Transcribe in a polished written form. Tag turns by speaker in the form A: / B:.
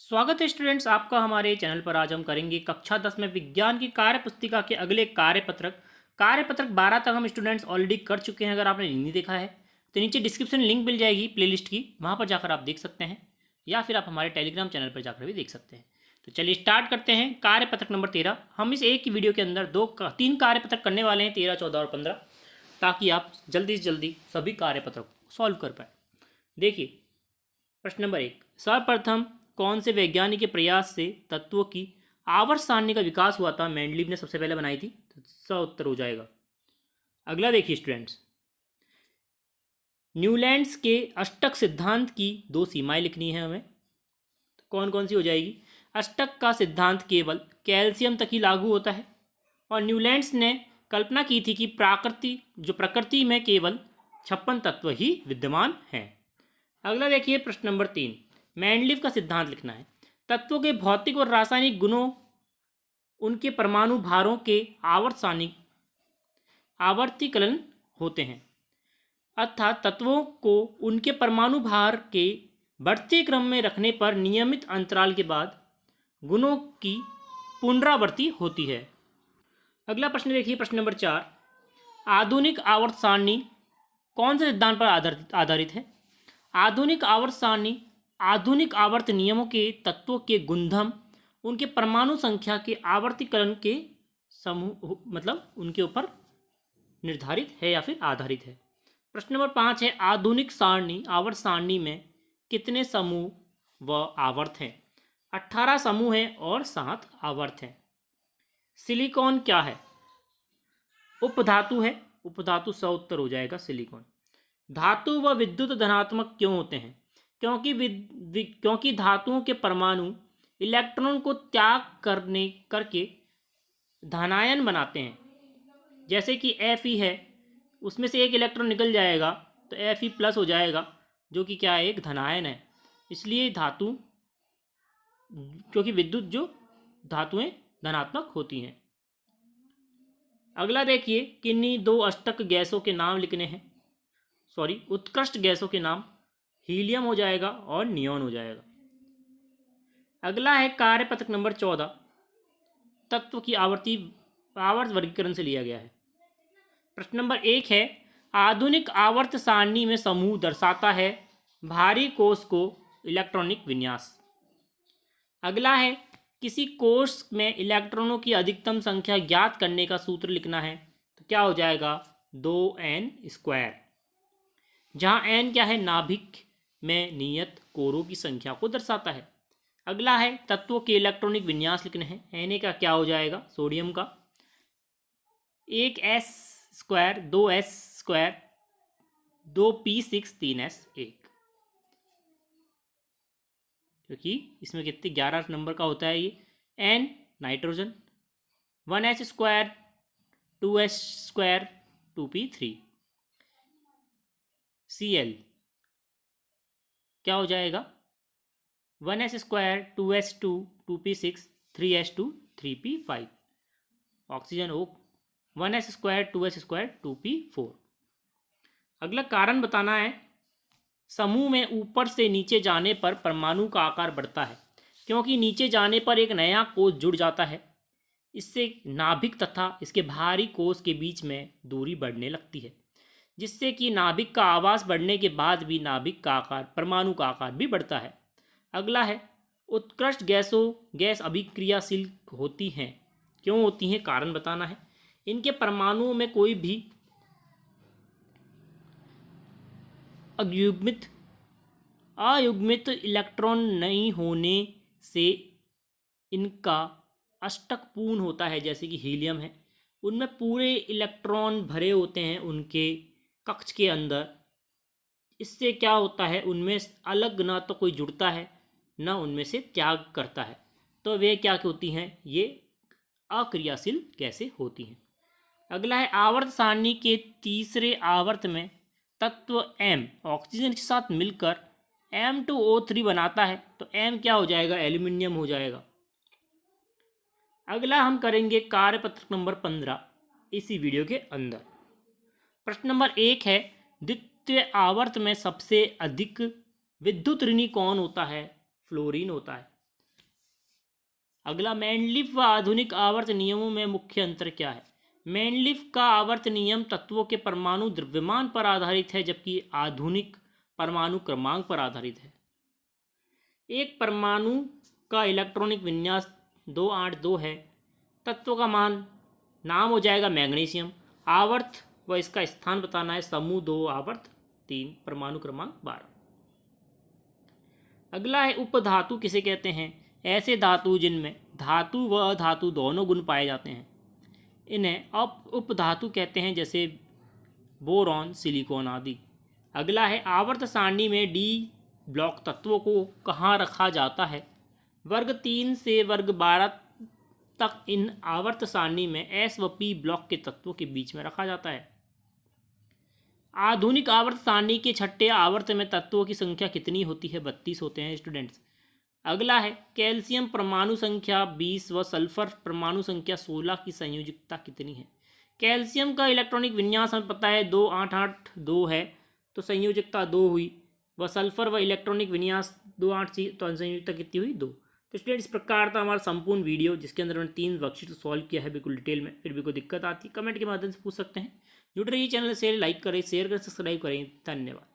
A: स्वागत है स्टूडेंट्स आपका हमारे चैनल पर। आज हम करेंगे कक्षा 10 में विज्ञान की कार्य पुस्तिका के अगले कार्यपत्रक 12 तक हम स्टूडेंट्स ऑलरेडी कर चुके हैं। अगर आपने नहीं देखा है तो नीचे डिस्क्रिप्शन लिंक मिल जाएगी प्लेलिस्ट की, वहाँ पर जाकर आप देख सकते हैं, या फिर आप हमारे टेलीग्राम चैनल पर जाकर भी देख सकते हैं। तो चलिए स्टार्ट करते हैं। कार्यपत्रक नंबर 13। हम इस एक ही वीडियो के अंदर तीन कार्यपत्रक करने वाले हैं, 13, 14 और 15, ताकि आप जल्दी से जल्दी सभी कार्यपत्रक को सॉल्व कर पाए। देखिए प्रश्न नंबर 1, सर्वप्रथम कौन से वैज्ञानिक के प्रयास से तत्वों की आवर्त सारणी का विकास हुआ था? मेंडलीव ने सबसे पहले बनाई थी, तो इसका उत्तर हो जाएगा। अगला देखिए स्टूडेंट्स, न्यूलैंड्स के अष्टक सिद्धांत की दो सीमाएं लिखनी है हमें। तो कौन कौन सी हो जाएगी? अष्टक का सिद्धांत केवल कैल्शियम तक ही लागू होता है, और न्यूलैंड्स ने कल्पना की थी कि प्रकृति में केवल 56 तत्व ही विद्यमान हैं। अगला देखिए प्रश्न नंबर 3, मेंडलीव का सिद्धांत लिखना है। तत्वों के भौतिक और रासायनिक गुणों उनके परमाणु भारों के आवर्तीकलन होते हैं, अर्थात तत्वों को उनके परमाणु भार के बढ़ते क्रम में रखने पर नियमित अंतराल के बाद गुणों की पुनरावृत्ति होती है। अगला प्रश्न देखिए प्रश्न नंबर 4, आधुनिक आवर्त सारणी कौन से सिद्धांत पर आधारित है? आधुनिक आवर्त सारणी आधुनिक आवर्त नियमों के तत्वों के गुणधर्म उनके परमाणु संख्या के आवर्तीकरण के समूह मतलब उनके ऊपर निर्धारित है या फिर आधारित है। प्रश्न नंबर 5 है, आधुनिक आवर्त सारणी में कितने समूह व आवर्त हैं? 18 समूह हैं और 7 आवर्त हैं। सिलिकॉन क्या है? उपधातु है। उपधातु सा उत्तर हो जाएगा सिलिकॉन। धातु व विद्युत धनात्मक क्यों होते हैं? क्योंकि धातुओं के परमाणु इलेक्ट्रॉन को त्याग करके धनायन बनाते हैं। जैसे कि Fe है, उसमें से एक इलेक्ट्रॉन निकल जाएगा तो Fe प्लस हो जाएगा, जो कि क्या है, एक धनायन है। इसलिए धातु, क्योंकि विद्युत जो धातुएं धनात्मक होती हैं। अगला देखिए, किन्हीं दो अष्टक गैसों के नाम लिखने हैं, उत्कृष्ट गैसों के नाम। हीलियम हो जाएगा और नियॉन हो जाएगा। अगला है कार्यपत्रक नंबर 14, तत्व की आवर्त वर्गीकरण से लिया गया है। प्रश्न नंबर 1 है, आधुनिक आवर्त सारणी में समूह दर्शाता है भारी कोष को इलेक्ट्रॉनिक विन्यास। अगला है, किसी कोष में इलेक्ट्रॉनों की अधिकतम संख्या ज्ञात करने का सूत्र लिखना है। तो क्या हो जाएगा? 2n², जहाँ n क्या है, नाभिक में नियत कोरों की संख्या को दर्शाता है। अगला है, तत्वों के इलेक्ट्रॉनिक विन्यास लिखने हैं। Na का क्या हो जाएगा? सोडियम का 1s², 2s², 2p6, 3s1, क्योंकि इसमें कितने 11 नंबर का होता है ये। N nitrogen, 1s², 2s², 2p3। Cl क्या हो जाएगा? 1s², 2s2, 2p6, 3s2, 3p5। Oxygen O 1s², 2s², 2p4। अगला कारण बताना है। समूह में ऊपर से नीचे जाने पर परमाणु का आकार बढ़ता है, क्योंकि नीचे जाने पर एक नया कोष जुड़ जाता है। इससे नाभिक तथा इसके बाहरी कोष के बीच में दूरी बढ़ने लगती है, जिससे कि नाभिक का आवास बढ़ने के बाद भी नाभिक का आकार, परमाणु का आकार भी बढ़ता है। अगला है, उत्कृष्ट गैस अभिक्रियाशील होती हैं। क्यों होती हैं? कारण बताना है। इनके परमाणुओं में कोई भी अयुग्मित इलेक्ट्रॉन नहीं होने से इनका अष्टक पूर्ण होता है। जैसे कि हीलियम है, उनमें पूरे इलेक्ट्रॉन भरे होते हैं उनके कक्ष के अंदर। इससे क्या होता है, उनमें अलग ना तो कोई जुड़ता है ना उनमें से त्याग करता है। तो वे क्या होती हैं? ये अक्रियाशील कैसे होती हैं। अगला है, आवर्त सारणी के तीसरे आवर्त में तत्व M ऑक्सीजन के साथ मिलकर M2O3 बनाता है। तो M क्या हो जाएगा? एल्यूमिनियम हो जाएगा। अगला हम करेंगे कार्यपत्रक नंबर 15 इसी वीडियो के अंदर। प्रश्न नंबर 1 है, द्वितीय आवर्त में सबसे अधिक विद्युत ऋणी कौन होता है? फ्लोरीन होता है। अगला, मेंडलीफ व आधुनिक आवर्त नियमों में मुख्य अंतर क्या है? मेंडलीफ का आवर्त नियम तत्वों के परमाणु द्रव्यमान पर आधारित है, जबकि आधुनिक परमाणु क्रमांक पर आधारित है। एक परमाणु का इलेक्ट्रॉनिक विन्यास 282 है। तत्व का नाम हो जाएगा मैग्नीशियम। आवर्त व इसका स्थान बताना है, समूह 2 आवर्त 3 परमाणु क्रमांक 12। अगला है, उपधातु किसे कहते हैं? ऐसे धातु जिनमें धातु व अधातु दोनों गुण पाए जाते हैं, इन्हें उपधातु कहते हैं, जैसे बोरॉन, सिलिकॉन आदि। अगला है, आवर्त सारणी में डी ब्लॉक तत्वों को कहाँ रखा जाता है? वर्ग 3 से वर्ग 12 तक इन आवर्त सारणी में एस व पी ब्लॉक के तत्वों के बीच में रखा जाता है। आधुनिक आवर्त सारणी के छठे आवर्त में तत्वों की संख्या कितनी होती है? 32 होते हैं स्टूडेंट्स। अगला है, कैल्शियम परमाणु संख्या 20 व सल्फर परमाणु संख्या 16 की संयोजकता कितनी है? कैल्शियम का इलेक्ट्रॉनिक विन्यास हमें पता है 2882 है, तो संयोजकता 2 हुई। व सल्फर व इलेक्ट्रॉनिक विन्यास 28 तो संयोजकता कितनी हुई? 2। तो स्टूडेंट, इस प्रकार था हमारा संपूर्ण वीडियो, जिसके अंदर मैंने 3 वर्कशीट सॉल्व किया है बिल्कुल डिटेल में। फिर भी कोई दिक्कत आती है कमेंट के माध्यम से पूछ सकते हैं। जुड़ रहिए चैनल से, लाइक करें, शेयर करें, सब्सक्राइब करें। धन्यवाद।